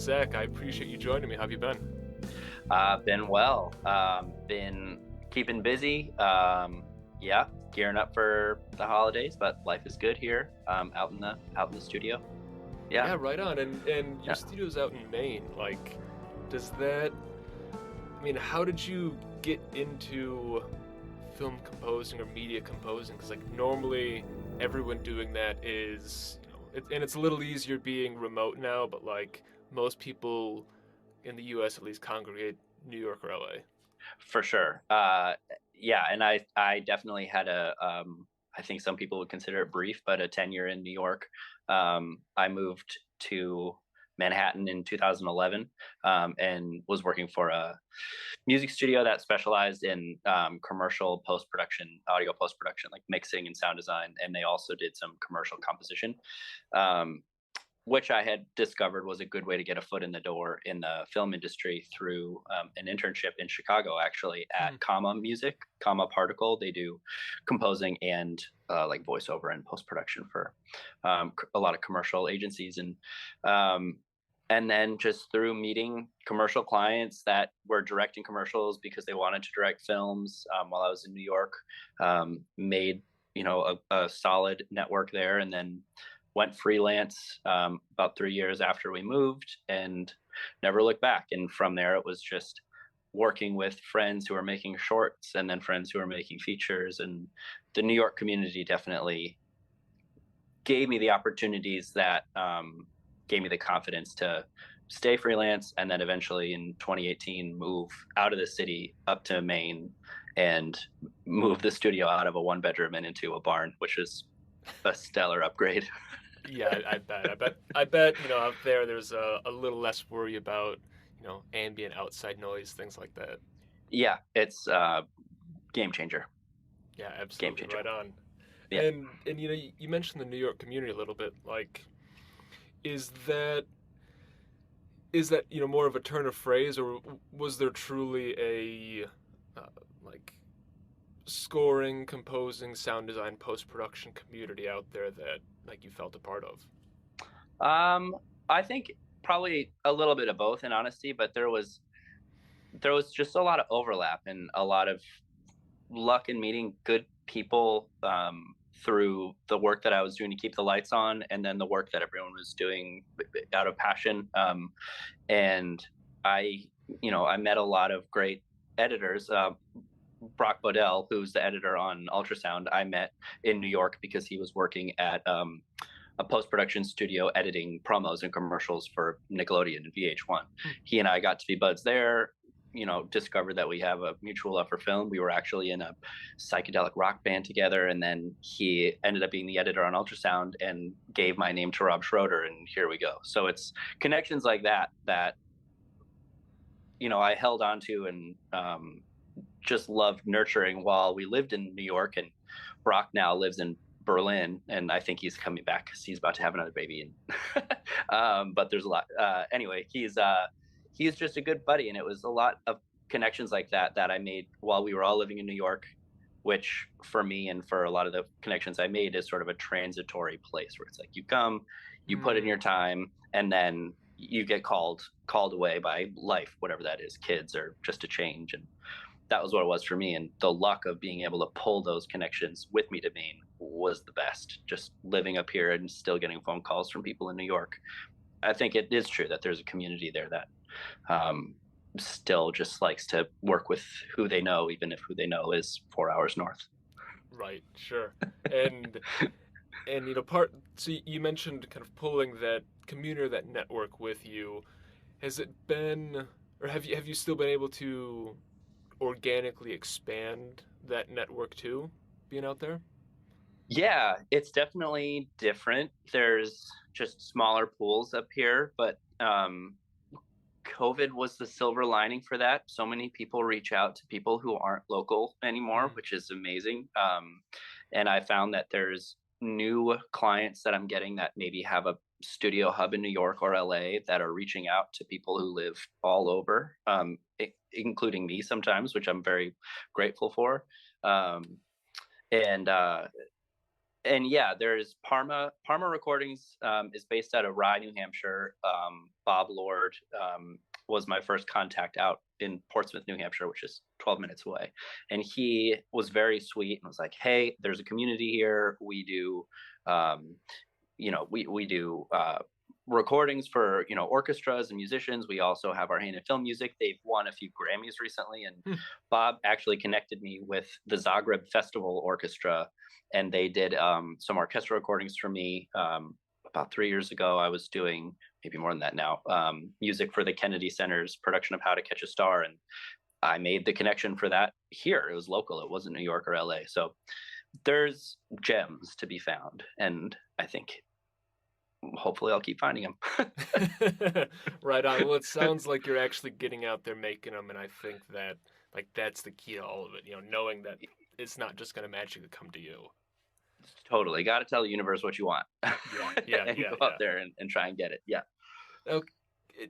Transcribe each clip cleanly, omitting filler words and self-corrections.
Zach, I appreciate you joining me. How have you been? Been well. Been keeping busy. Yeah, gearing up for the holidays, but life is good here. Out in the studio. Yeah, Yeah, right on. And your yeah. studio's out in Maine. Like, does that? I mean, how did you get into film composing or media composing? Because normally everyone doing that is, and it's a little easier being remote now. But most people in the U.S. at least congregate New York or L.A. For sure. Yeah, and I definitely had I think some people would consider it brief, but a tenure in New York. I moved to Manhattan in 2011, and was working for a music studio that specialized in commercial post production, audio post production, like mixing and sound design, and they also did some commercial composition. Um, which I had discovered was a good way to get a foot in the door in the film industry through an internship in Chicago, actually Hmm. at Comma Music, Comma Particle. They do composing and like voiceover and post production for a lot of commercial agencies, um, and then just through meeting commercial clients that were directing commercials because they wanted to direct films while I was in New York, made a solid network there, and then went freelance about 3 years after we moved and never looked back. And from there, it was just working with friends who are making shorts and then friends who are making features. And the New York community definitely gave me the opportunities that gave me the confidence to stay freelance and then eventually in 2018 move out of the city up to Maine and move the studio out of a one bedroom and into a barn, which is a stellar upgrade. Yeah, I bet. I bet. Out there's a little less worry about ambient outside noise, things like that. Yeah, it's game changer. Yeah, Game absolutely, changer. right on. Yeah. And you mentioned the New York community a little bit. Like, is that more of a turn of phrase, or was there truly a like scoring, composing, sound design, post production community out there that you felt a part of? Um, I think probably a little bit of both in honesty, but there was just a lot of overlap and a lot of luck in meeting good people through the work that I was doing to keep the lights on, and then the work that everyone was doing out of passion. And I met a lot of great editors. Brock Bodell, who's the editor on Ultrasound, I met in New York because he was working at a post production studio editing promos and commercials for Nickelodeon and VH1. Hmm. He and I got to be buds there. Discovered that we have a mutual love for film. We were actually in a psychedelic rock band together, and then he ended up being the editor on Ultrasound and gave my name to Rob Schroeder, and here we go. So it's connections like that I held on to and just loved nurturing while we lived in New York. And Brock now lives in Berlin, and I think he's coming back because he's about to have another baby. And but there's a lot. Anyway, he's just a good buddy, and it was a lot of connections like that I made while we were all living in New York, which for me and for a lot of the connections I made is sort of a transitory place where it's like you come, you put in Hmm. your time, and then you get called away by life, whatever that is, kids or just a change. And that was what it was for me. And the luck of being able to pull those connections with me to Maine was the best. Just living up here and still getting phone calls from people in New York. I think it is true that there's a community there that still just likes to work with who they know, even if who they know is 4 hours north. Right, sure. And part so you mentioned kind of pulling that community or that network with you. Has it been, or have you still been able to organically expand that network too, being out there? Yeah, it's definitely different. There's just smaller pools up here, but COVID was the silver lining for that. So many people reach out to people who aren't local anymore, Mm. which is amazing. And I found that there's new clients that I'm getting that maybe have a studio hub in New York or LA that are reaching out to people who live all over, including me sometimes, which I'm very grateful for. Um, and And yeah, there's Parma Recordings, is based out of Rye, New Hampshire. Bob Lord was my first contact out in Portsmouth, New Hampshire, which is 12 minutes away. And he was very sweet and was like, "Hey, there's a community here. We do, we do recordings for orchestras and musicians. We also have our hand in film music. They've won a few Grammys recently, and Bob actually connected me with the Zagreb Festival Orchestra, and they did some orchestral recordings for me. About 3 years ago, I was doing, maybe more than that now, music for the Kennedy Center's production of How to Catch a Star, and I made the connection for that here. It was local. It wasn't New York or LA. So there's gems to be found, and I think hopefully I'll keep finding them. Right on. Well, it sounds like you're actually getting out there making them, and I think that like that's the key to all of it. Knowing that it's not just going to magically come to you. Totally. Got to tell the universe what you want. Yeah, and go out there and try and get it. Yeah. Now,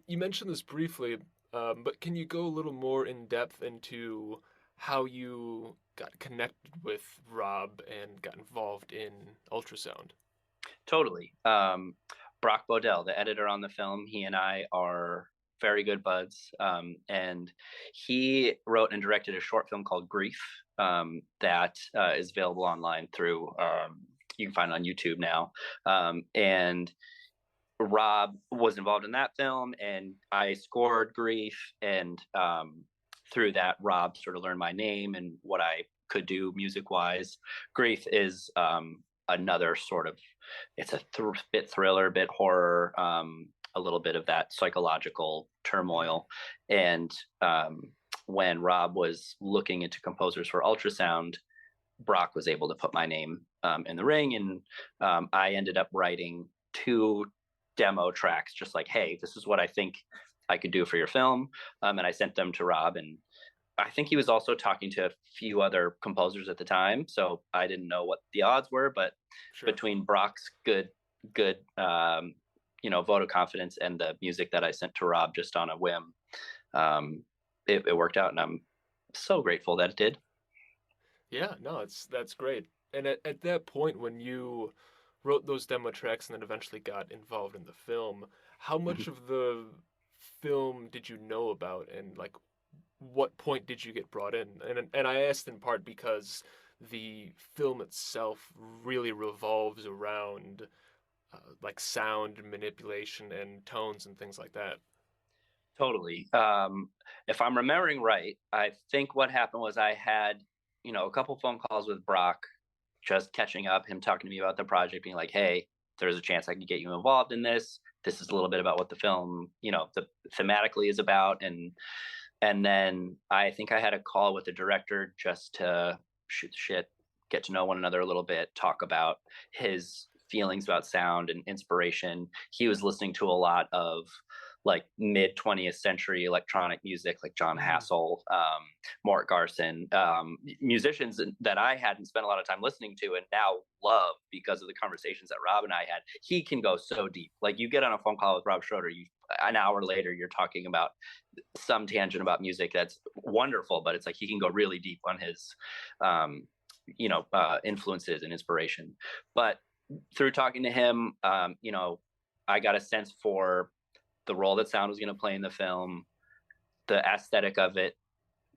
you mentioned this briefly, but can you go a little more in depth into how you got connected with Rob and got involved in Ultrasound? Totally. Brock Bodell, the editor on the film, he and I are very good buds. And he wrote and directed a short film called Grief that is available online through, you can find it on YouTube now. And Rob was involved in that film, and I scored Grief. And through that, Rob sort of learned my name and what I could do music-wise. Grief is another sort of, it's a bit thriller, bit horror, a little bit of that psychological turmoil. And when Rob was looking into composers for Ultrasound, Brock was able to put my name in the ring, and I ended up writing 2 demo tracks, just like, hey, this is what I think I could do for your film. And I sent them to Rob, and I think he was also talking to a few other composers at the time, so I didn't know what the odds were, but between Brock's good vote of confidence and the music that I sent to Rob just on a whim, it worked out, and I'm so grateful that it did. Yeah, no, that's great. And at that point, when you wrote those demo tracks and then eventually got involved in the film, how much of the film did you know about, and like what point did you get brought in? And I asked in part because the film itself really revolves around like sound manipulation and tones and things like that. Totally. If I'm remembering right, I think what happened was I had, a couple phone calls with Brock, just catching up, him talking to me about the project, being like, hey, there's a chance I can get you involved in this. This is a little bit about what the film, thematically is about. And then I think I had a call with the director just to shoot the shit, get to know one another a little bit, talk about his feelings about sound and inspiration. He was listening to a lot of like mid 20th century electronic music, like John Hassel, Mort Garson, musicians that I hadn't spent a lot of time listening to and now love because of the conversations that Rob and I had. He can go so deep. Like you get on a phone call with Rob Schroeder, an hour later, you're talking about some tangent about music that's wonderful, but it's like he can go really deep on his, influences and inspiration. But through talking to him, I got a sense for the role that sound was going to play in the film, the aesthetic of it.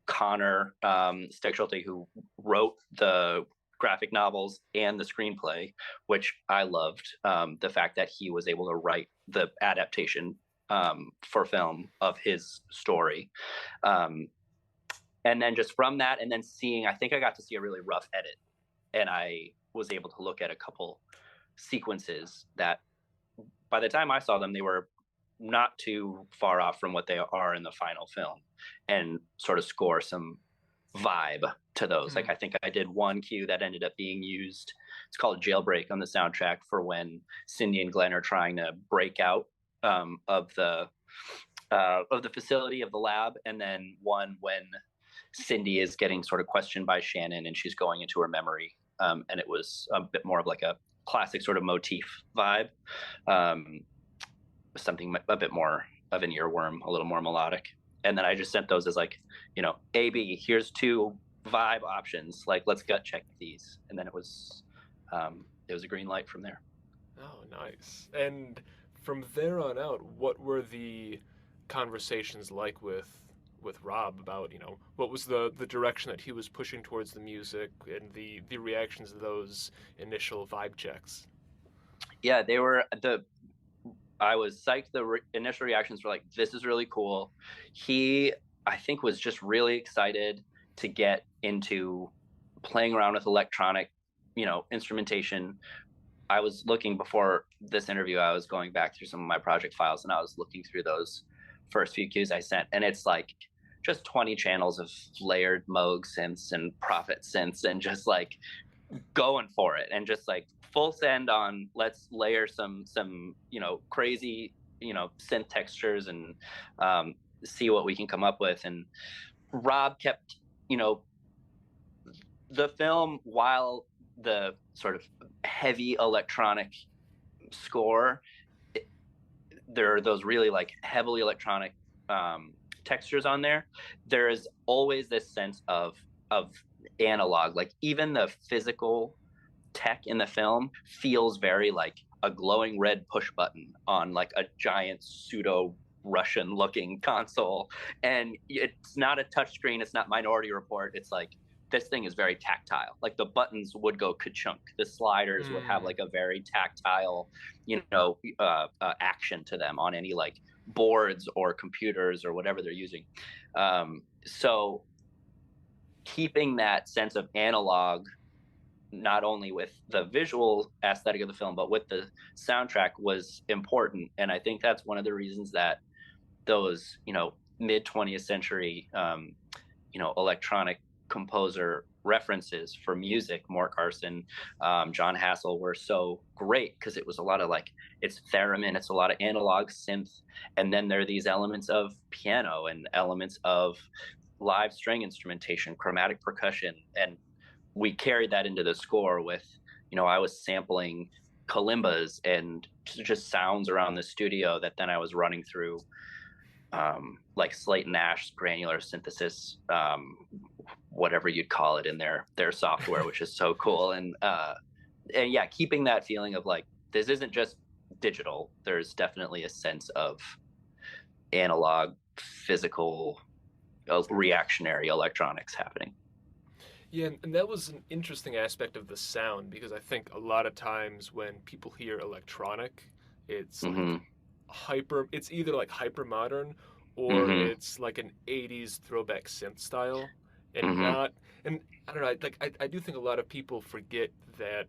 Connor Steckschulte, who wrote the graphic novels and the screenplay, which I loved, the fact that he was able to write the adaptation for film of his story. And then just from that, and then I think I got to see a really rough edit, and I was able to look at a couple sequences that by the time I saw them, they were not too far off from what they are in the final film, and sort of score some vibe to those. Like I think I did one cue that ended up being used. It's called Jailbreak on the soundtrack, for when Cindy and Glenn are trying to break out of the facility, of the lab, and then one when Cindy is getting sort of questioned by Shannon and she's going into her memory, and it was a bit more of like a classic sort of motif vibe, something a bit more of an earworm, a little more melodic. And then I just sent those as like, A-B, here's 2 vibe options, like let's gut check these. And then it was it was a green light from there. Oh, nice. And from there on out, what were the conversations like with Rob about, what was the direction that he was pushing towards the music and the reactions to those initial vibe checks? Yeah, I was psyched. The initial reactions were like, "This is really cool." He, I think, was just really excited to get into playing around with electronic, instrumentation. I was looking before this interview. I was going back through some of my project files, and I was looking through those first few cues I sent, and it's like just 20 channels of layered Moog synths and Prophet synths, and just like going for it, and just like full send on let's layer some crazy synth textures and see what we can come up with. And Rob kept the film, while the sort of heavy electronic score, there are those really like heavily electronic textures on there. There is always this sense of analog. Like even the physical tech in the film feels very like a glowing red push button on like a giant pseudo Russian looking console. And it's not a touchscreen, it's not Minority Report. It's like this thing is very tactile. Like the buttons would go ka-chunk. The sliders would have like a very tactile, action to them on any like boards or computers or whatever they're using. So keeping that sense of analog, not only with the visual aesthetic of the film, but with the soundtrack, was important. And I think that's one of the reasons that those, mid 20th century, electronic composer references for music, Mort Garson, John Hassel, were so great, because it was a lot of like, it's theremin, it's a lot of analog synth, and then there are these elements of piano and elements of live string instrumentation, chromatic percussion, and we carried that into the score with, I was sampling kalimbas and just sounds around the studio that then I was running through like Slate and Nash granular synthesis, whatever you'd call it in their software, which is so cool. And yeah, keeping that feeling of like, this isn't just digital. There's definitely a sense of analog, physical, reactionary electronics happening. Yeah, and that was an interesting aspect of the sound, because I think a lot of times when people hear electronic, it's like it's either like hyper modern, or it's like an 80s throwback synth style, and not, and I don't know, I do think a lot of people forget that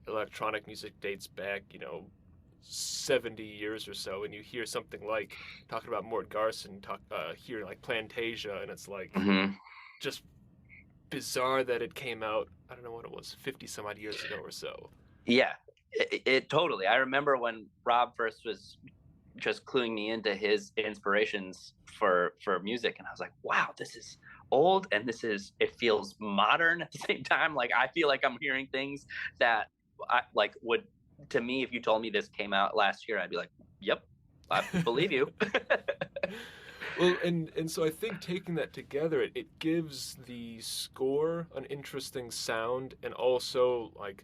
electronic music dates back, 70 years or so, and you hear something like talking about Mort Garson hear like Plantasia, and it's like just bizarre that it came out, I don't know what it was, 50 some odd years ago or so. Yeah, it totally. I remember when Rob first was just cluing me into his inspirations for music, and I was like, wow, this is old, and it feels modern at the same time. Like I feel like I'm hearing things that I like would, to me, if you told me this came out last year, I'd be like, yep, I believe you. Well, and so I think taking that together, it gives the score an interesting sound, and also like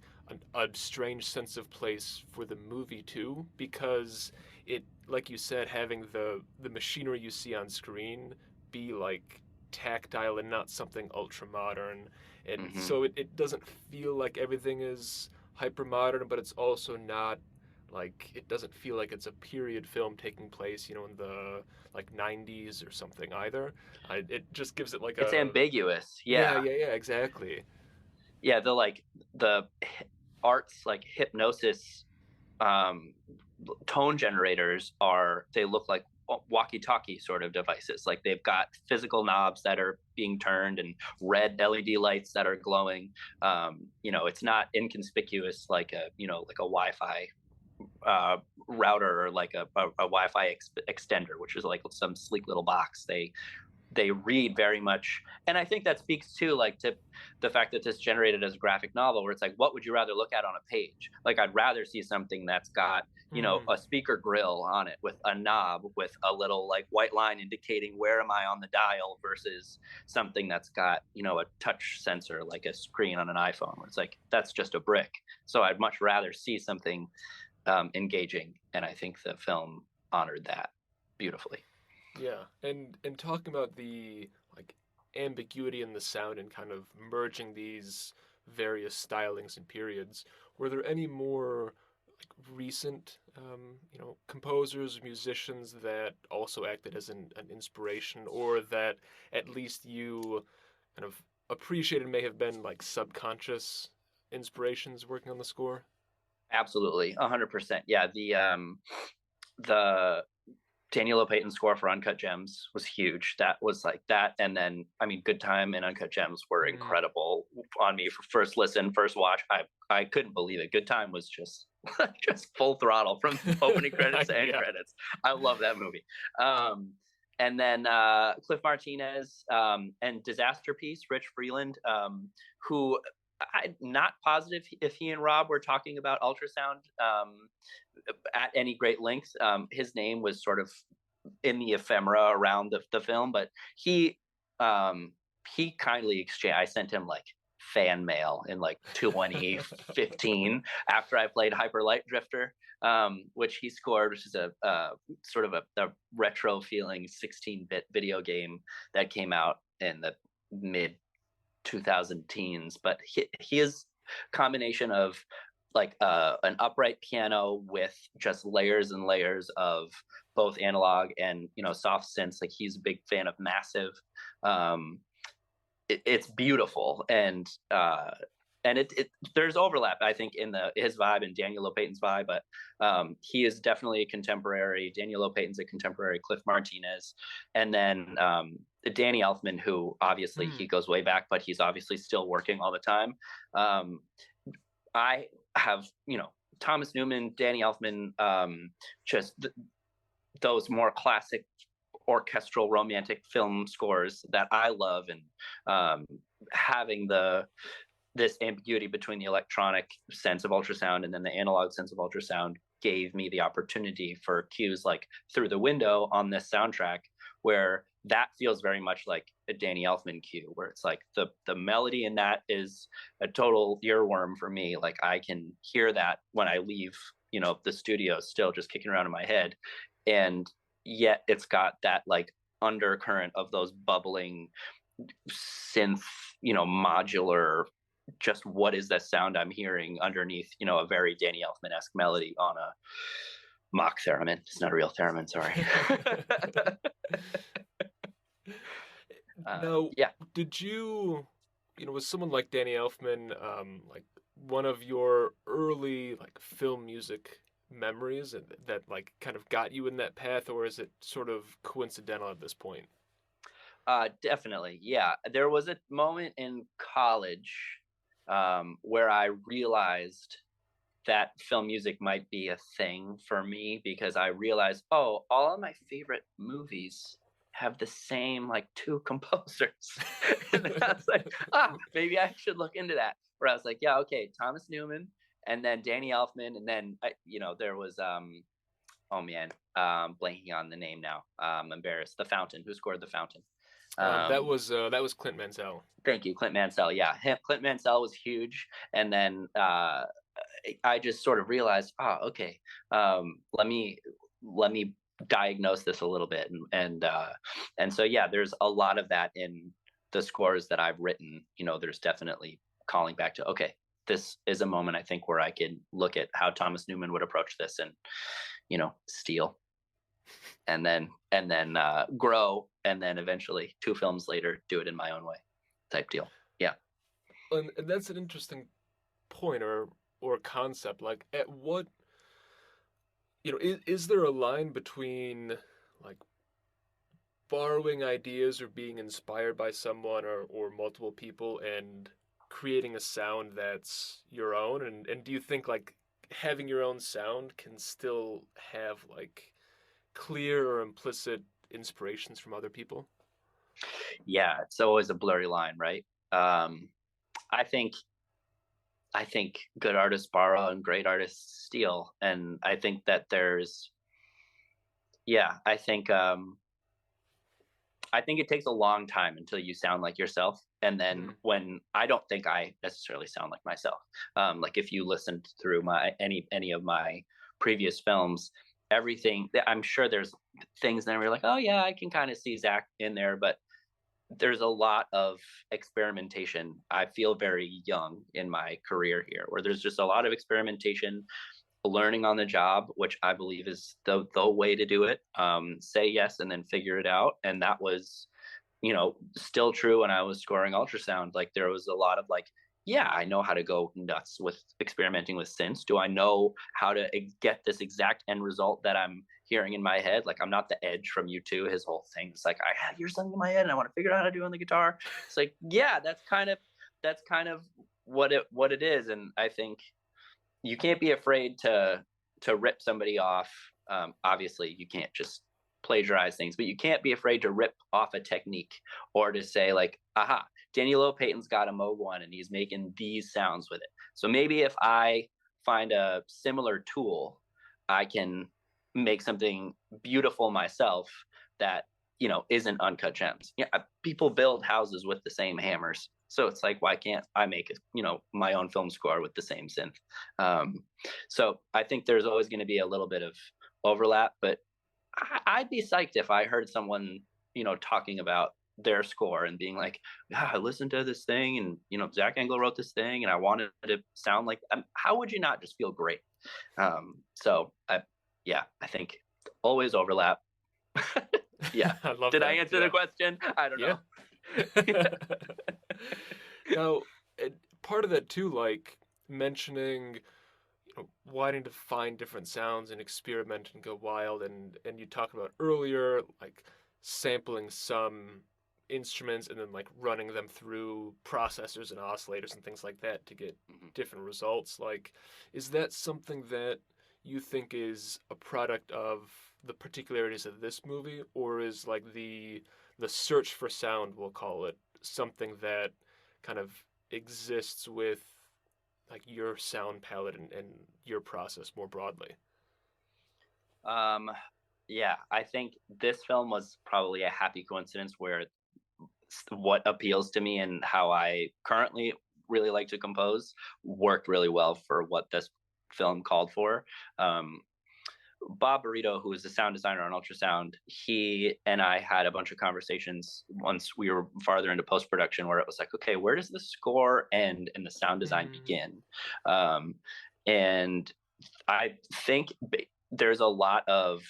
a strange sense of place for the movie too, because it, like you said, having the machinery you see on screen be like tactile and not something ultra modern, and so it doesn't feel like everything is hyper modern, but it's also not like, it doesn't feel like it's a period film taking place, in the like 90s or something either. It just gives it like it's ambiguous. Yeah, exactly. Yeah, the arts like hypnosis tone generators they look like walkie-talkie sort of devices. Like they've got physical knobs that are being turned and red LED lights that are glowing. It's not inconspicuous like a Wi-Fi router, or like a Wi-Fi extender, which is like some sleek little box. they read very much, and I think that speaks to like to the fact that this generated as a graphic novel, where it's like, what would you rather look at on a page? Like, I'd rather see something that's got, you know, Hmm. a speaker grill on it with a knob with a little like white line indicating where am I on the dial, versus something that's got, you know, a touch sensor like a screen on an iPhone, where it's like, that's just a brick. So I'd much rather see something engaging, and I think the film honored that beautifully. Yeah, and talking about the like ambiguity in the sound and kind of merging these various stylings and periods, were there any more like recent composers, musicians that also acted as an inspiration, or that at least you kind of appreciated may have been like subconscious inspirations working on the score? Absolutely, 100%. Yeah, the Daniel Lopatin score for Uncut Gems was huge. That was like that, and then I mean, Good Time and Uncut Gems were Mm. incredible on me for first listen, first watch. I couldn't believe it. Good Time was just just full throttle from opening credits to end Yeah. credits. I love that movie. Um, and then Cliff Martinez and Disasterpeace, Rich Freeland, who I'm not positive if he and Rob were talking about ultrasound at any great length. His name was sort of in the ephemera around the film, but um, he kindly exchanged. I sent him like fan mail in like 2015 after I played Hyper Light Drifter, which he scored, which is a sort of a retro feeling 16-bit video game that came out in the mid 2000 teens. But his combination of like an upright piano with just layers and layers of both analog and, you know, soft synths. Like, he's a big fan of Massive. Um, it's beautiful, and it there's overlap, I think, in his vibe and Daniel Lopatin's vibe, but he is definitely a contemporary. Daniel Lopatin's a contemporary Cliff Martinez, and then Danny Elfman, who obviously he Mm. goes way back, but he's obviously still working all the time. Um, I have, you know, Thomas Newman, Danny Elfman, just those more classic orchestral romantic film scores that I love, and having this ambiguity between the electronic sense of ultrasound and then the analog sense of ultrasound gave me the opportunity for cues like Through the Window on this soundtrack, where that feels very much like a Danny Elfman cue, where it's like the melody in that is a total earworm for me. Like, I can hear that when I leave, you know, the studio, still just kicking around in my head, and yet it's got that like undercurrent of those bubbling synth, you know, modular, just what is that sound I'm hearing underneath, you know, a very Danny Elfman-esque melody on a mock theremin. It's not a real theremin, sorry. Now, Yeah. did with someone like Danny Elfman, like one of your early like film music memories that like kind of got you in that path, or is it sort of coincidental at this point? Definitely. Yeah. There was a moment in college where I realized that film music might be a thing for me, because I realized, oh, all of my favorite movies have the same like two composers. And then I was like, maybe I should look into that. Where I was like, yeah, okay, Thomas Newman, and then Danny Elfman, and then there was oh man, blanking on the name now. I'm embarrassed. The Fountain. Who scored The Fountain? That was Clint Mansell. Thank you, Clint Mansell. Yeah, Clint Mansell was huge, and then I just sort of realized, okay, let me diagnose this a little bit, and so yeah, there's a lot of that in the scores that I've written. You know, there's definitely calling back to, okay, this is a moment, I think, where I can look at how Thomas Newman would approach this, and, you know, steal, and then grow, and then eventually 2 films later do it in my own way, type deal. Yeah. And that's an interesting point or concept. Like, at what is there a line between like borrowing ideas or being inspired by someone or multiple people and creating a sound that's your own? And do you think like having your own sound can still have like clear or implicit inspirations from other people? Yeah, it's always a blurry line, right? Um, I think I think good artists borrow and great artists steal, and I think that there's yeah, I think it takes a long time until you sound like yourself. And then Mhm. when I don't think I necessarily sound like myself. Like if you listened through my any of my previous films, everything I'm sure there's things that where you're like, oh yeah, I can kind of see Zach in there, but there's a lot of experimentation. I feel very young in my career here, where there's just a lot of experimentation, learning on the job, which I believe is the way to do it. Say yes and then figure it out. And that was, still true when I was scoring ultrasound. Like there was a lot of like, yeah, I know how to go nuts with experimenting with synths. Do I know how to get this exact end result that I'm hearing in my head? Like I'm not the Edge from U2. His whole thing is like, I hear something in my head and I want to figure out how to do it on the guitar. It's like, yeah, that's kind of what it is. And I think you can't be afraid to rip somebody off. Obviously, you can't just plagiarize things, but you can't be afraid to rip off a technique or to say like, "Aha, Daniel Lopatin's got a Moog one and he's making these sounds with it." So maybe if I find a similar tool, I can make something beautiful myself that isn't uncut gems. Yeah, people build houses with the same hammers, so it's like, why can't I make my own film score with the same synth? Um, so I think there's always going to be a little bit of overlap, but I'd be psyched if I heard someone talking about their score and being like, yeah, I listened to this thing and Zak Engel wrote this thing and I wanted it to sound like. How would you not just feel great? So yeah, I think always overlap. Yeah. I love Did I that. answer the Yeah. question? I don't Yeah. know. Now, part of that too, like mentioning, wanting to find different sounds and experiment and go wild, and you talked about earlier, like sampling some instruments and then like running them through processors and oscillators and things like that to get Mhm. different results. Like, is that something that you think is a product of the particularities of this movie, or is like the search for sound, we'll call it, something that kind of exists with like your sound palette and your process more broadly? Um, yeah, I think this film was probably a happy coincidence where what appeals to me and how I currently really like to compose worked really well for what this film called for. Um, Bob Burrito, who is the sound designer on Ultrasound, he and I had a bunch of conversations once we were farther into post production, where it was like, okay, where does the score end and the sound design Mm, begin? Um, and I think there's a lot of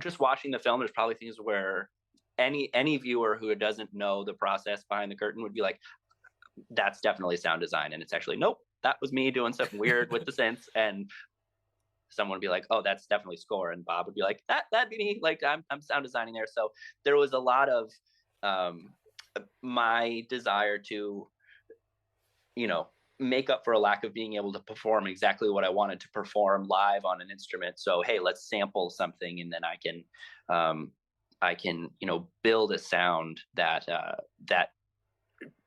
just watching the film. There's probably things where any viewer who doesn't know the process behind the curtain would be like, "That's definitely sound design," and it's actually nope. That was me doing something weird with the synths, and someone would be like, "Oh, that's definitely score," and Bob would be like, That'd be me. Like I'm sound designing there." So there was a lot of um, my desire to you know make up for a lack of being able to perform exactly what I wanted to perform live on an instrument. So hey, let's sample something, and then um, I can build a sound that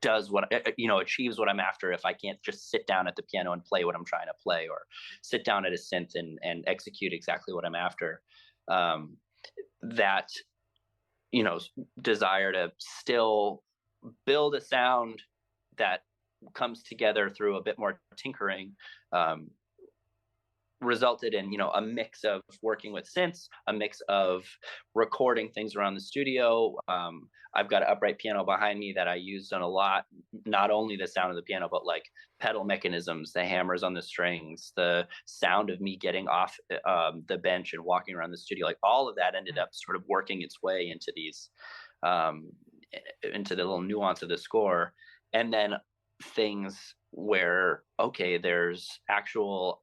does what achieves what I'm after. If I can't just sit down at the piano and play what I'm trying to play, or sit down at a synth and execute exactly what I'm after, um, that you know desire to still build a sound that comes together through a bit more tinkering, um, resulted in a mix of working with synths, a mix of recording things around the studio. I've got an upright piano behind me that I used on a lot, not only the sound of the piano, but like pedal mechanisms, the hammers on the strings, the sound of me getting off the bench and walking around the studio. Like all of that ended mm, up sort of working its way into these um, into the little nuance of the score. And then things where okay, there's actual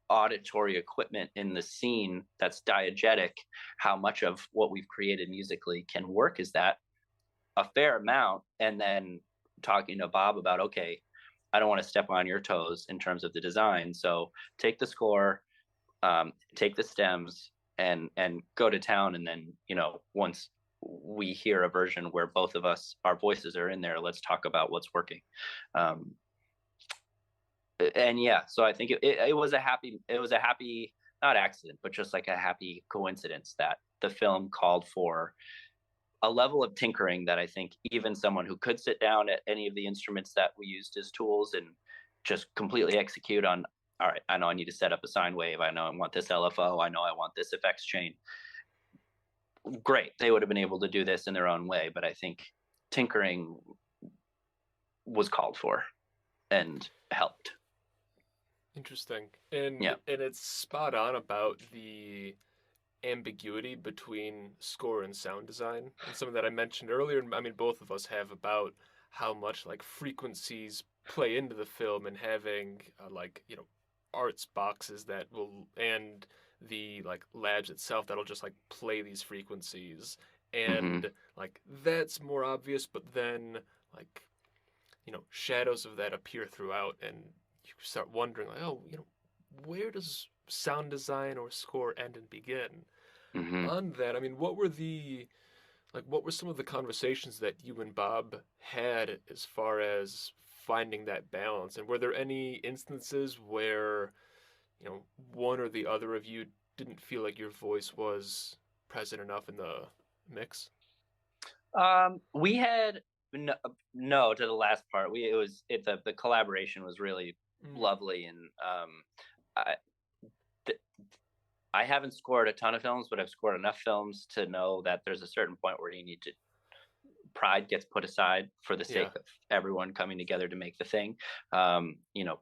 auditory equipment in the scene that's diegetic. How much of what we've created musically can work is that a fair amount. And then talking to Bob about, okay, I don't want to step on your toes in terms of the design, so take the score, take the stems and go to town. And then once we hear a version where both of us, our voices are in there. Let's talk about what's working. Um, and yeah, so I think it was a happy, not accident, but just like a happy coincidence that the film called for a level of tinkering that I think even someone who could sit down at any of the instruments that we used as tools and just completely execute on, all right, I know I need to set up a sine wave. I know I want this LFO. I know I want this effects chain. Great. They would have been able to do this in their own way. But I think tinkering was called for and helped. Interesting. And Yeah. it's spot on about the ambiguity between score and sound design, and something that I mentioned earlier. I mean, both of us have, about how much like frequencies play into the film, and having like, you know, arts boxes that will, and the like labs itself that'll just like play these frequencies, Hmm. and like that's more obvious, but then like, you know, shadows of that appear throughout, and you start wondering like, oh, you know, where does sound design or score end and begin? Hmm. On that, I mean, what were some of the conversations that you and Bob had as far as finding that balance? And were there any instances where, you know, one or the other of you didn't feel like your voice was present enough in the mix? We had no, no to the last part. The collaboration was really Mm, lovely, and I th- I haven't scored a ton of films, but I've scored enough films to know that there's a certain point where you need to pride gets put aside for the yeah. sake of everyone coming together to make the thing. You know,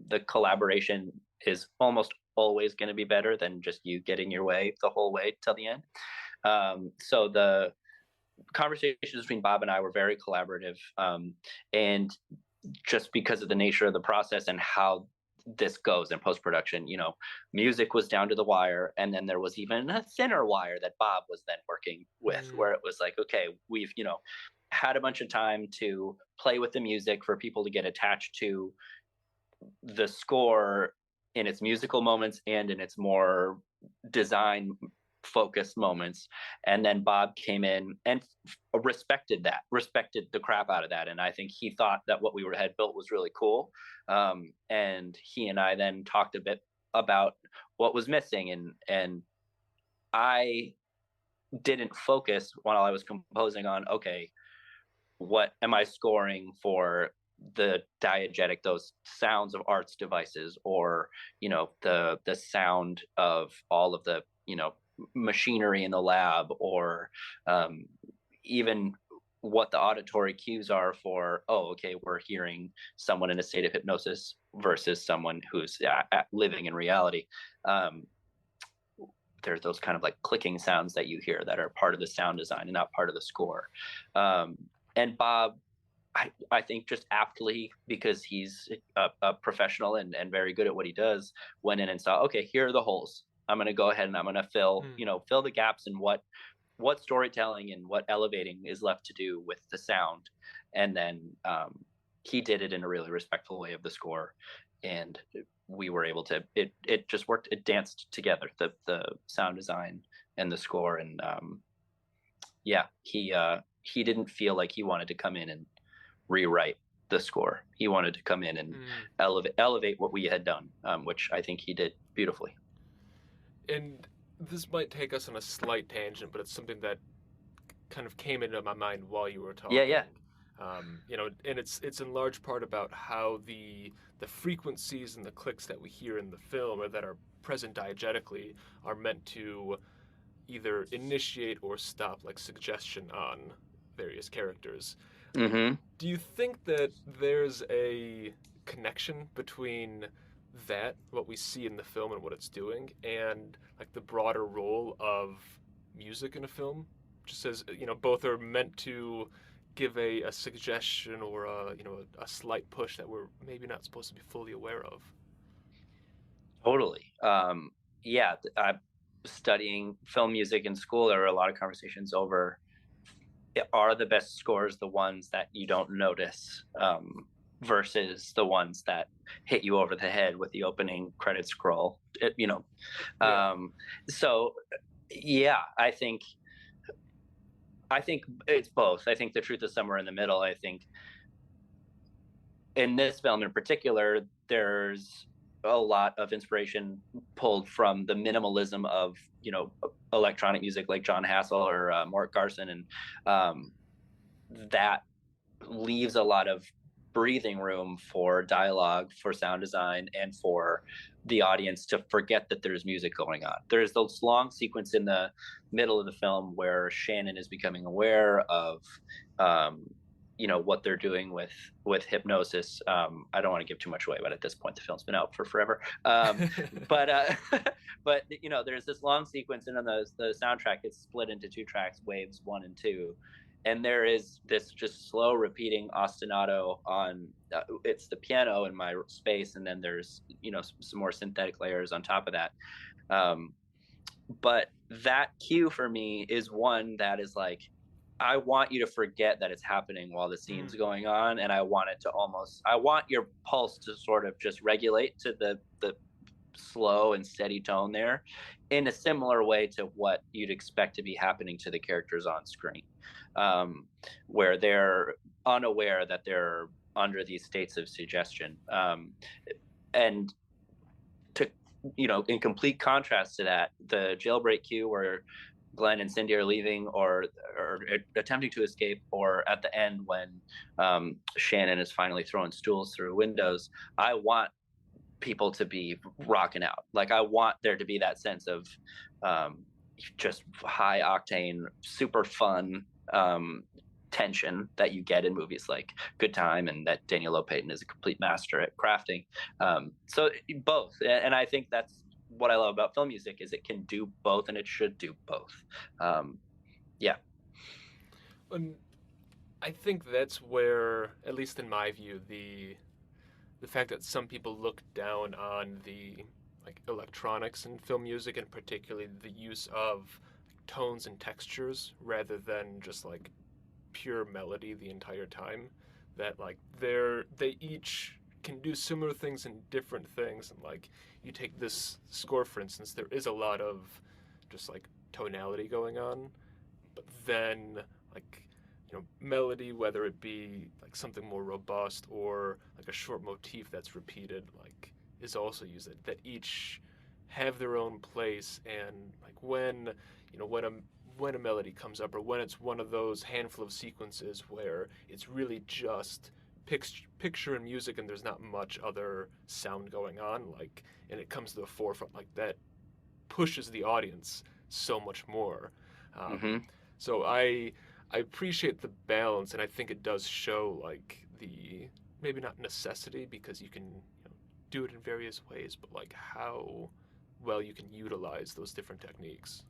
the collaboration is almost always going to be better than just you getting your way the whole way till the end. So the conversations between Bob and I were very collaborative, and just because of the nature of the process and how this goes in post production, you know, music was down to the wire, and then there was even a thinner wire that Bob was then working with, Mm, where it was like, okay, we've, you know, had a bunch of time to play with the music for people to get attached to the score in its musical moments and in its more design focused moments. And then Bob came in and respected the crap out of that. And I think he thought that what had built was really cool. And he and I then talked a bit about what was missing. And I didn't focus while I was composing on, okay, what am I scoring for the diegetic, those sounds of arts devices, or, you know, the sound of all of the, you know, machinery in the lab, or um, even what the auditory cues are for, oh, okay, we're hearing someone in a state of hypnosis versus someone who's living in reality. um, there's those kind of like clicking sounds that you hear that are part of the sound design and not part of the score. And Bob, I think just aptly, because he's a professional and very good at what he does, went in and saw, okay, here are the holes. I'm going to go ahead and I'm going to mm. fill the gaps in what storytelling and what elevating is left to do with the sound. And then he did it in a really respectful way of the score, and we were able to. It just worked. It danced together. The sound design and the score, and yeah, he didn't feel like he wanted to come in and rewrite the score. He wanted to come in and Mm. elevate what we had done, which I think he did beautifully. And this might take us on a slight tangent, but it's something that kind of came into my mind while you were Yeah, talking. yeah. You know, and it's in large part about how the frequencies and the clicks that we hear in the film, or that are present diegetically, are meant to either initiate or stop like suggestion on various characters. Hmm. Do you think that there's a connection between that, what we see in the film and what it's doing, and like the broader role of music in a film? Just as, you know, both are meant to give a suggestion, or a, you know, a slight push that we're maybe not supposed to be fully aware of. Totally. Yeah, I'm studying film music in school. There were a lot of conversations over, are the best scores the ones that you don't notice, versus the ones that hit you over the head with the opening credit scroll. You know, Yeah. so yeah, I think I think it's both. I think the truth is somewhere in the middle. I think in this film in particular, there's a lot of inspiration pulled from the minimalism of, electronic music like John Hassel or Mort Garson, and um, that leaves a lot of breathing room for dialogue, for sound design, and for the audience to forget that there's music going on. There's this long sequence in the middle of the film where Shannon is becoming aware of um, what they're doing with hypnosis. I don't want to give too much away, but at this point the film's been out for forever. But but there's this long sequence, and then the soundtrack gets split into two tracks, waves 1 and 2, and there is this just slow repeating ostinato on it's the piano in my space, and then there's some more synthetic layers on top of that. um, but that cue for me is one that is like, I want you to forget that it's happening while the scene's Mm. going on, and I want your pulse to sort of just regulate to the slow and steady tone there, in a similar way to what you'd expect to be happening to the characters on screen, um, where they're unaware that they're under these states of suggestion. And to in complete contrast to that, the jailbreak cue where Glenn and Cindy are leaving, or attempting to escape, or at the end when Shannon is finally throwing stools through windows. I want people to be rocking out. Like, I want there to be that sense of um, just high octane, super fun tension that you get in movies like Good Time, and that Daniel Lopatin is a complete master at crafting. So both, and I think that's what I love about film music, is it can do both, and it should do both. Yeah. And I think that's where, at least in my view, the fact that some people look down on the like electronics in film music, and particularly the use of tones and textures rather than just like pure melody the entire time, that like they each can do similar things and different things. And like, you take this score for instance, there is a lot of just like tonality going on, but then like, melody, whether it be like something more robust or like a short motif that's repeated, like is also used, that each have their own place. And like when when a melody comes up, or when it's one of those handful of sequences where it's really just picture and music and there's not much other sound going on, like, and it comes to the forefront, like that pushes the audience so much more. Um, Hmm. so I appreciate the balance, and I think it does show like the, maybe not necessity, because you can do it in various ways, but like how well you can utilize those different techniques.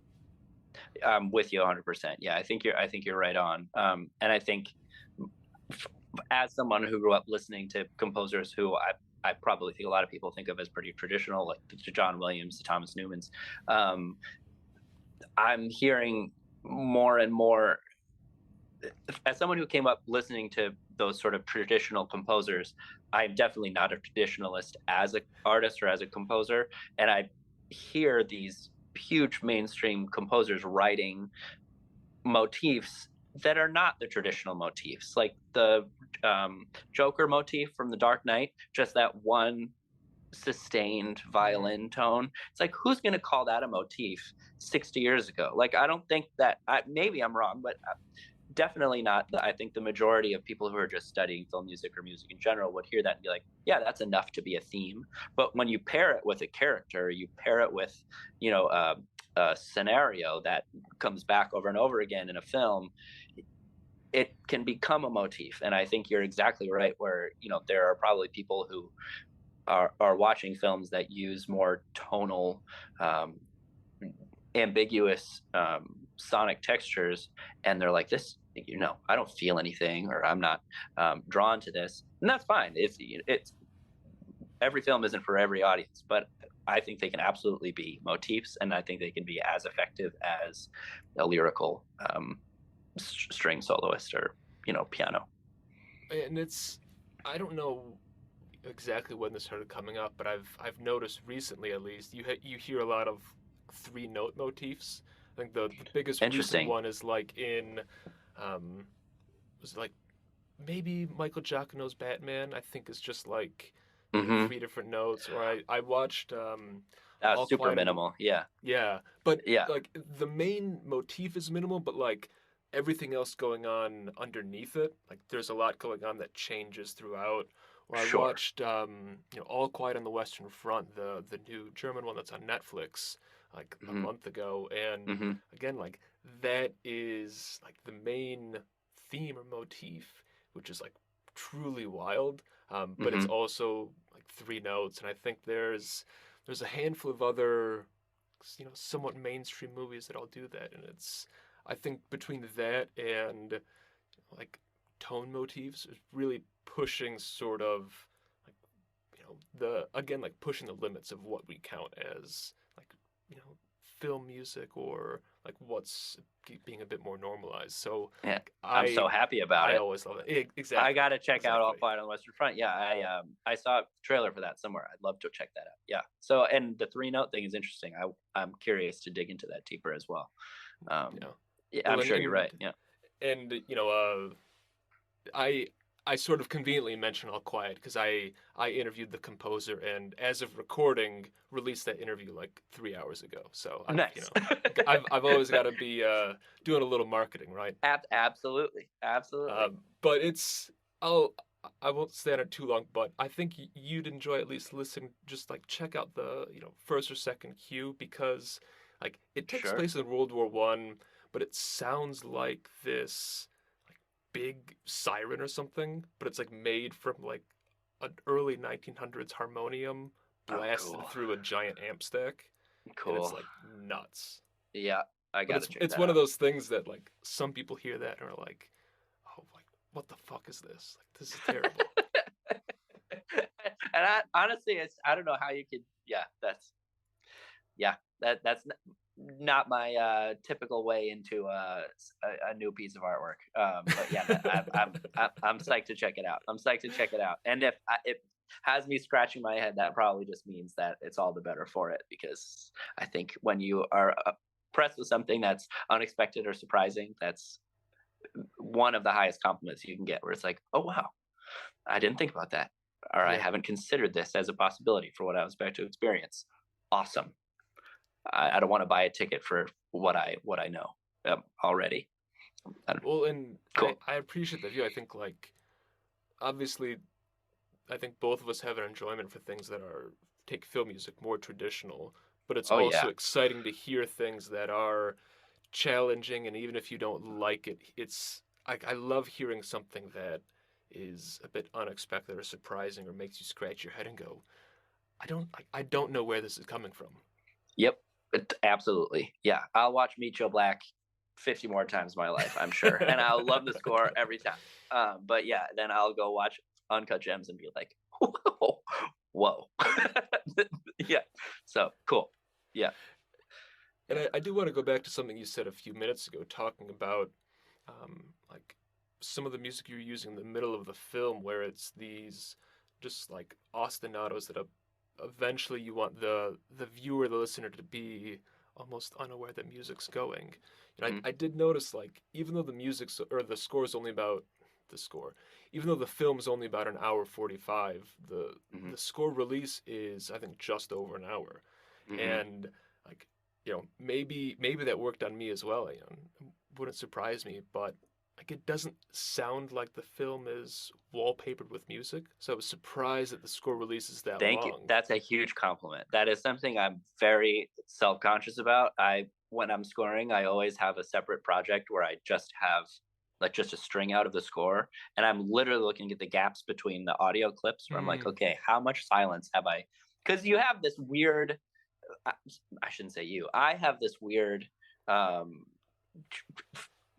I'm with you 100%. Yeah, I think you're right on. And I think, as someone who grew up listening to composers who I probably think a lot of people think of as pretty traditional, like the John Williams, the Thomas Newmans, um, I'm hearing more and more, as someone who came up listening to those sort of traditional composers. I'm definitely not a traditionalist as an artist or as a composer, and I hear these huge mainstream composers writing motifs that are not the traditional motifs, like the Joker motif from The Dark Knight, just that one sustained Mm-hmm. violin tone. It's like, who's going to call that a motif 60 years ago? Like, I don't think that, maybe I'm wrong, but definitely not. I think the majority of people who are just studying film music or music in general would hear that and be like, yeah, that's enough to be a theme. But when you pair it with a character, you pair it with, you know, uh, a scenario that comes back over and over again in a film, it can become a motif. And I think you're exactly right, where, there are probably people who are watching films that use more tonal, um, ambiguous sonic textures, and they're like, this, I don't feel anything, or I'm not drawn to this, and that's fine. It's every film isn't for every audience, but I think they can absolutely be motifs, and I think they can be as effective as a lyrical string soloist, or piano. And it's, I don't know exactly when this started coming up, but I've noticed recently, at least, you hear a lot of 3-note motifs. I think the biggest recent Interesting. one is like in, um, was it like maybe Michael Giacono's Batman. I think is just like Hmm. three different notes. Or I watched That was All super Quiet on the minimal. Yeah. yeah, but Yeah. like the main motif is minimal, but like everything else going on underneath it, like there's a lot going on that changes throughout. Or I Sure. watched All Quiet on the Western Front, the new German one that's on Netflix, like a Hmm. month ago, and Hmm. again like that is like the main theme or motif, which is like truly wild. But it's Hmm. also like three notes, and I think there's a handful of other somewhat mainstream movies that all do that, and it's I think between that and like tone motifs is really pushing sort of like the again like pushing the limits of what we count as like you know film music or like what's being a bit more normalized. So Yeah. like, I'm so happy about I it. always love it. I Exactly, gotta check out All exactly. Quiet on the Western Front. Yeah, I saw a trailer for that somewhere. I'd love to check that out. Yeah. So, and the Threenote thing is interesting. I'm curious to dig into that deeper as well. Um, Yeah. yeah, Well, I'm sure you're right. and Yeah. and I I sort of conveniently mentioned All Quiet because I interviewed the composer and as of recording released that interview like 3 hours ago. So I've Nice. I've always got to be doing a little marketing, right? Absolutely, absolutely. But it's I'll I won't stay on it too long, but I think you'd enjoy at least listening. Just like check out the first or second cue because like it takes Sure. place in World War I, but it sounds like this big siren or something, but it's like made from like an early 1900s harmonium Oh, blasted cool, through a giant amp stack, and it's cool. like nuts. Yeah, I But gotta check it's that one of out. those things that like some people hear that and are like, "Oh, like what the fuck is this? Like this is terrible." And honestly, I don't know how you could. Yeah, yeah, that's not my typical way into a new piece of artwork. But yeah, I'm psyched to check it out. I'm psyched to check it out. And if it has me scratching my head, that probably just means that it's all the better for it. Because I think when you are pressed with something that's unexpected or surprising, that's one of the highest compliments you can get. Where it's like, oh wow, I didn't think about that, or I Yeah. haven't considered this as a possibility for what I was about to experience. Awesome. I don't want to buy a ticket for what I know already. Well, and Cool. I appreciate the view. I think like obviously I think both of us have an enjoyment for things that are take film music more traditional, but it's Oh also yeah. exciting to hear things that are challenging, and even if you don't like it, it's I love hearing something that is a bit unexpected or surprising or makes you scratch your head and go, I don't know where this is coming from. Yep. Absolutely. Yeah. I'll watch Meet Joe Black 50 more times in my life, I'm sure, and I'll love the score every time. But yeah, then I'll go watch Uncut Gems and be like, whoa, whoa. Yeah. So cool. Yeah. And Yeah. I do want to go back to something you said a few minutes ago, talking about like some of the music you're using in the middle of the film, where it's these just like ostinatos that eventually you want the viewer, the listener, to be almost unaware that music's going. And Mm-hmm. I did notice like even though the music's or the score is only about the score, even though the film's only about an hour 45, Mm-hmm. the score release is I think just over an hour, Mm-hmm. and like maybe that worked on me as well. It wouldn't surprise me, but like it doesn't sound like the film is wallpapered with music. So I was surprised that the score release is that Thank you. long. That's a huge compliment. That is something I'm very self-conscious about. When I'm scoring, I always have a separate project where I just have like just a string out of the score, and I'm literally looking at the gaps between the audio clips where I'm like, Mm. okay, how much silence have I? Because you have this weird, I, I shouldn't say you. I have this weird um,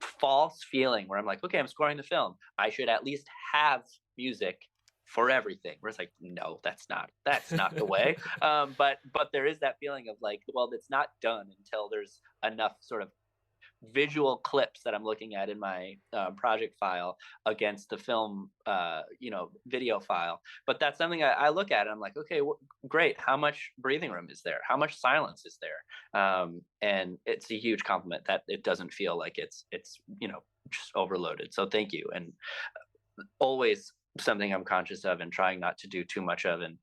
false feeling where I'm like, okay, I'm scoring the film. I should at least have music for everything. Where it's like, no, that's not the way. But there is that feeling of like, well, it's not done until there's enough sort of visual clips that I'm looking at in my project file against the film, video file. But that's something I look at and I'm like, okay, great. How much breathing room is there? How much silence is there? And it's a huge compliment that it doesn't feel like it's just overloaded. So thank you. And always something I'm conscious of and trying not to do too much of, and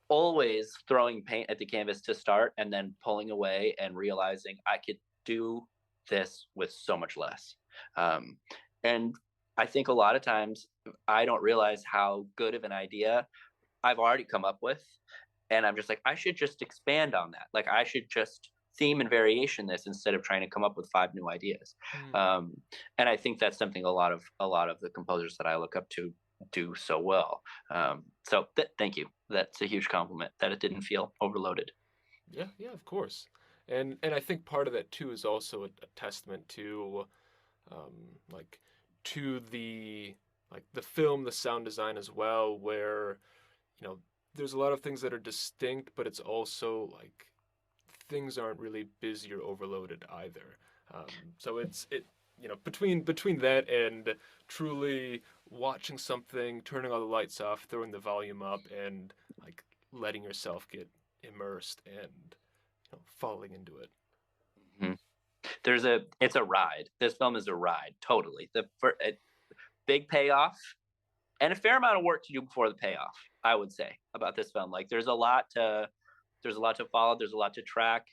always throwing paint at the canvas to start and then pulling away and realizing I could do this with so much less. And I think a lot of times I don't realize how good of an idea I've already come up with. And I'm just like, I should just expand on that. Like I should just theme and variation this instead of trying to come up with 5 new ideas. And I think that's something a lot of the composers that I look up to do so well. So thank you. That's a huge compliment that it didn't feel overloaded. Yeah, yeah, of course. And I think part of that too is also a testament to like to the film, the sound design as well, where there's a lot of things that are distinct, but it's also like things aren't really busy or overloaded either. So between that and truly watching something, turning all the lights off, throwing the volume up, and like letting yourself get immersed and falling into it. Mm-hmm. It's a ride. This film is a ride, totally. A big payoff and a fair amount of work to do before the payoff, I would say, about this film. Like there's a lot to follow, there's a lot to track.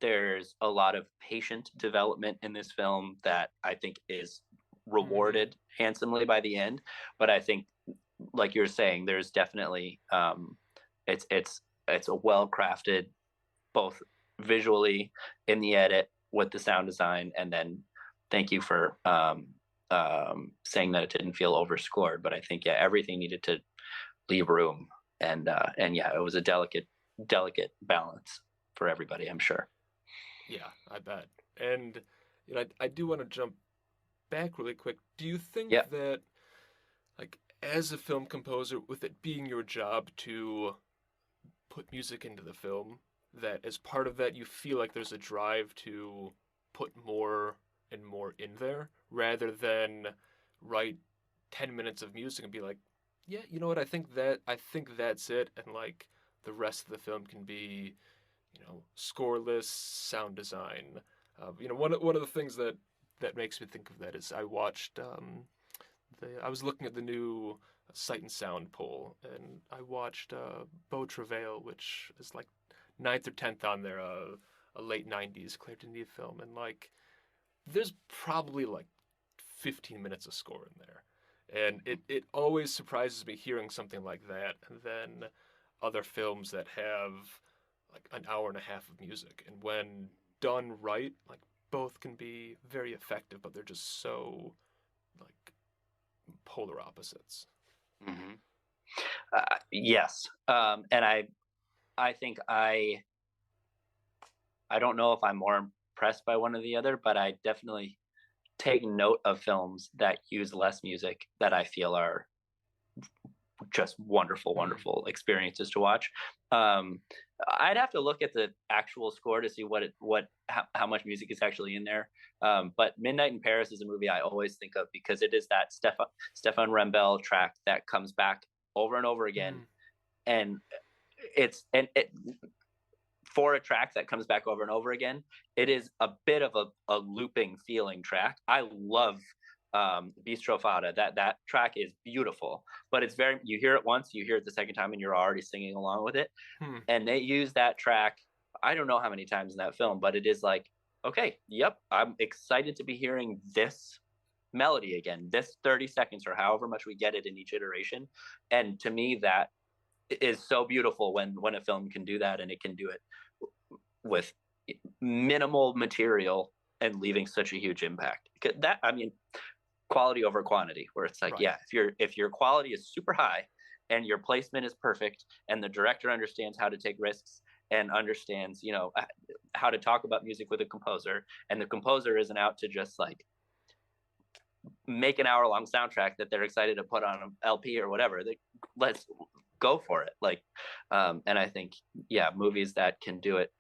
There's a lot of patient development in this film that I think is rewarded handsomely by the end. But I think, like you're saying, there's definitely it's a well-crafted, both visually in the edit with the sound design, and then thank you for saying that it didn't feel overscored. But I think everything needed to leave room, and it was a delicate balance for everybody, I'm sure. Yeah, I bet. And I do want to jump back really quick. Do you think that, like, as a film composer, with it being your job to put music into the film, that as part of that you feel like there's a drive to put more and more in there, rather than write 10 minutes of music and be like, yeah, you know what, I think that's it, and like the rest of the film can be scoreless sound design. One of the things that makes me think of that is I watched I was looking at the new Sight and Sound poll, and I watched Beau Travail, which is like 9th or 10th on there, a late 90s Claire Denis film, and like there's probably like 15 minutes of score in there, and it always surprises me hearing something like that, and then other films that have like an hour and a half of music, and when done right, like both can be very effective, but they're just so like polar opposites. Mm-hmm. Yes, and I think I don't know if I'm more impressed by one or the other, but I definitely take note of films that use less music that I feel are just wonderful experiences to watch. I'd have to look at the actual score to see how much music is actually in there. But Midnight in Paris is a movie I always think of because it is that Stefan Rembel track that comes back over and over again, and for a track that comes back over and over again, it is a bit of a looping feeling track. I love Bistro Fada. That track is beautiful, but it's you hear it once, you hear it the second time, and you're already singing along with it. And they use that track, I don't know how many times in that film, but it is like, okay, yep, I'm excited to be hearing this melody again, this 30 seconds or however much we get it in each iteration. And to me, that is so beautiful when a film can do that, and it can do it with minimal material and leaving such a huge impact. That, I mean, quality over quantity, where it's like, right. if your quality is super high and your placement is perfect and the director understands how to take risks and understands, how to talk about music with a composer, and the composer isn't out to just like make an hour-long soundtrack that they're excited to put on an LP or whatever, let's go for it. Like, and I think, movies that can do it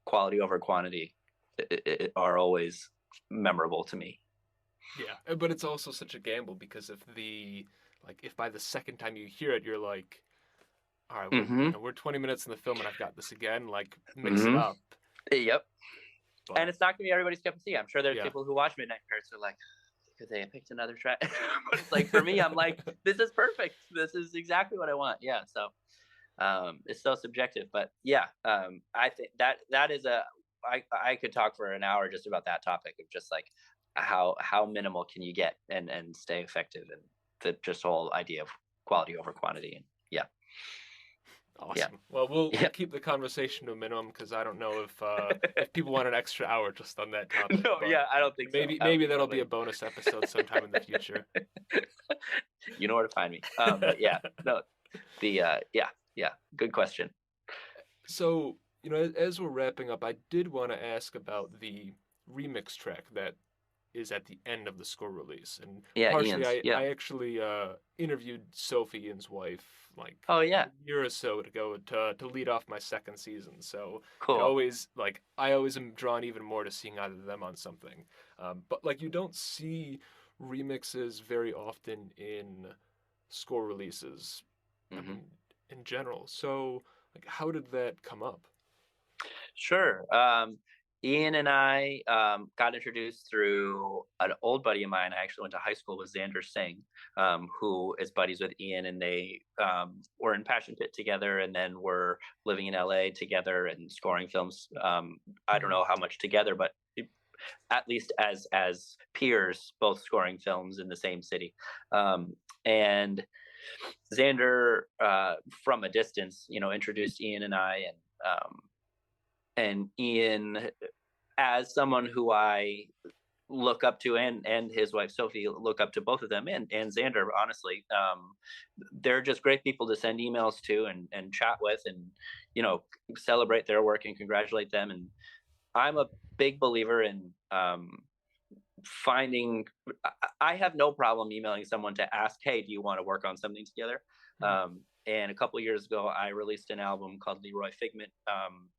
quality over quantity are always memorable to me. Yeah, but it's also such a gamble because if by the second time you hear it, you're like, all right, Mm-hmm. we're 20 minutes in the film and I've got this again. Like, mix it Mm-hmm. up. Yep. But And it's not gonna be everybody's cup of tea. I'm sure there's yeah, people who watch Midnight Paris who are like, could they have picked another track? But it's like, for me, I'm like, this is perfect. This is exactly what I want. Yeah. So it's so subjective, but yeah, I think that is I could talk for an hour just about that topic of just like how minimal can you get and stay effective, and the just whole idea of quality over quantity. And yeah. awesome. Yeah. Well, we'll Yeah. keep the conversation to a minimum because I don't know if people want an extra hour just on that topic. No, But yeah, I don't think so. maybe that'll be a bonus episode sometime in the future. You know where to find me. But yeah, no, yeah, good question. So, as we're wrapping up, I did want to ask about the remix track that is at the end of the score release. And Yeah, partially, Ian's. Yeah. I actually interviewed Sophie, Ian's wife, like Oh yeah, a year or so ago to lead off my second season. So cool. I always am drawn even more to seeing either of them on something. But like you don't see remixes very often in score releases. I Hmm. mean, in general. So like, how did that come up? Sure. Ian and I got introduced through an old buddy of mine. I actually went to high school with, Xander Singh, who is buddies with Ian, and they were in Passion Pit together, and then were living in LA together and scoring films. I don't Mhm. know how much together, but at least as peers, both scoring films in the same city. And Xander, from a distance, introduced Ian and I, and Ian, as someone who I look up to, and his wife Sophie look up to, both of them, and Xander, honestly, they're just great people to send emails to and chat with, and celebrate their work and congratulate them. And I'm a big believer in finding. I have no problem emailing someone to ask, hey, do you want to work on something together? Mhm. And a couple of years ago, I released an album called Leroy Figment,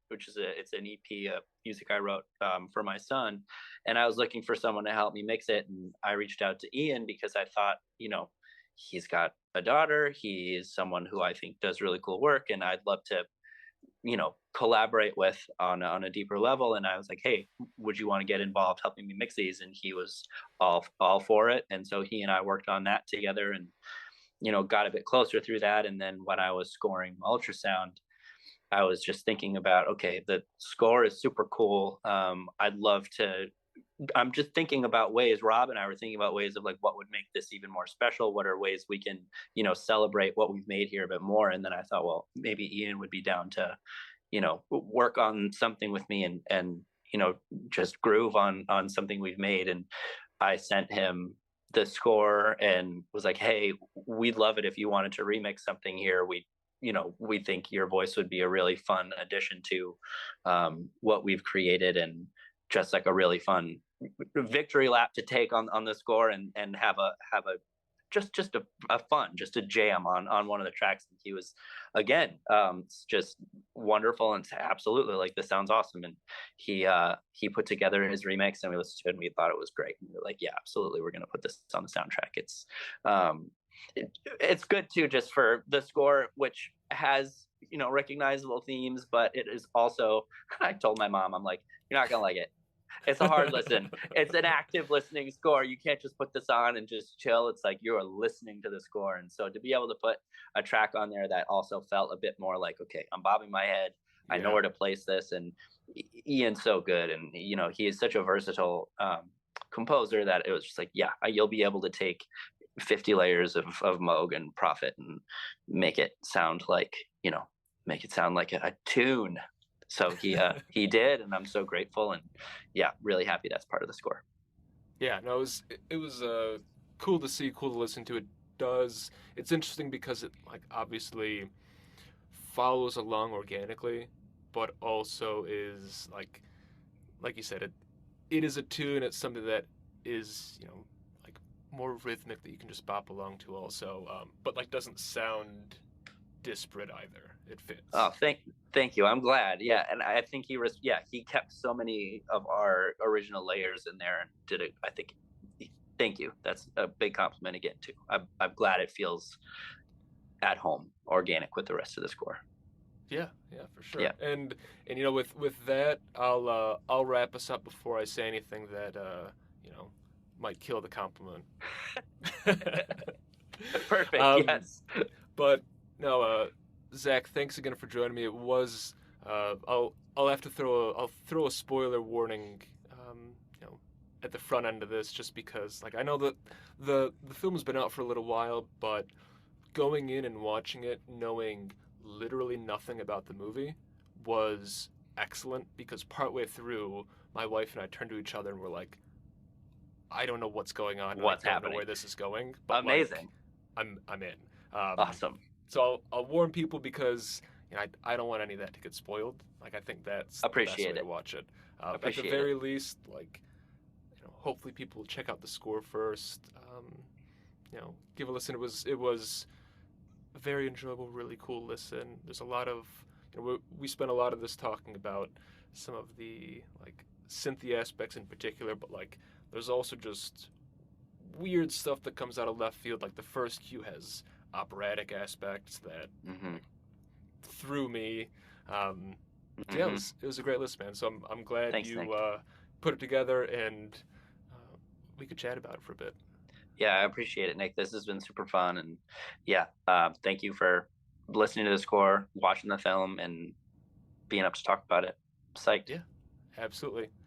which is it's an EP of music I wrote for my son. And I was looking for someone to help me mix it, and I reached out to Ian because I thought, he's got a daughter. He is someone who I think does really cool work, and I'd love to collaborate with on a deeper level. And I was like, hey, would you want to get involved helping me mix these? And he was all for it. And so he and I worked on that together, and got a bit closer through that. And then when I was scoring Ultrasound, I was just thinking about, okay, the score is super cool. I'd love to. I'm just thinking about ways. Rob and I were thinking about ways of like what would make this even more special. What are ways we can, celebrate what we've made here a bit more? And then I thought, well, maybe Ian would be down to, work on something with me, and just groove on something we've made. And I sent him the score and was like, hey, we'd love it if you wanted to remix something here. We think your voice would be a really fun addition to what we've created, and just like a really fun victory lap to take on the score, and have a just a fun, just a jam on one of the tracks. And he was, again, just wonderful, and absolutely, like, this sounds awesome. And he put together his remix, and we listened to it, and we thought it was great, and we were like, yeah, absolutely, we're going to put this on the soundtrack. It's good too, just for the score, which has recognizable themes, but it is also, I told my mom, I'm like, you're not gonna like it. It's a hard listen. It's an active listening score. You can't just put this on and just chill. It's like you're listening to the score. And so to be able to put a track on there that also felt a bit more like, okay, I'm bobbing my head, I know where to place this. And Ian's so good, and he is such a versatile composer, that it was just like, yeah, you'll be able to take 50 layers of Moog and Prophet and make it sound like a tune. So he did, and I'm so grateful, and yeah, really happy that's part of the score. Yeah, no, it was cool to see, cool to listen to. It's interesting because it, like, obviously follows along organically, but also is like you said, it is a tune. It's something that is like more rhythmic that you can just bop along to also, but like doesn't sound disparate either. it Oh, fits. thank you. I'm glad. Yeah, and I think he kept so many of our original layers in there and did it. I think. Thank you. That's a big compliment again too. I'm glad it feels at home, organic with the rest of the score. Yeah, yeah, for sure. Yeah. And with that, I'll wrap us up before I say anything that you know might kill the compliment. Perfect. um, Yes. but no, Zach, thanks again for joining me. It was I'll have to I'll throw a spoiler warning, you know, at the front end of this, just because like I know that the film's been out for a little while, but going in and watching it knowing literally nothing about the movie was excellent because partway through my wife and I turned to each other and were like, I don't know what's going on and I What's don't know happening? where this is going, but like Amazing. I'm in. Um, Awesome. so I'll warn people because I don't want any of that to get spoiled. Like I think that's the best way Appreciate to it. watch it. At the Appreciate it. very least, like hopefully people will check out the score first. Give a listen. It was a very enjoyable, really cool listen. There's a lot of we spent a lot of this talking about some of the like synthy aspects in particular, but like there's also just weird stuff that comes out of left field. Like the first cue has operatic aspects that Hmm. like threw me. Um, so yeah, Hmm. it was a great list, man. So I'm glad Thanks, you Nick. put it together and we could chat about it for a bit. Yeah, I appreciate it, Nick. This has been super fun, and yeah, thank you for listening to the score, watching the film, and being up to talk about it. Psyched. Yeah, absolutely.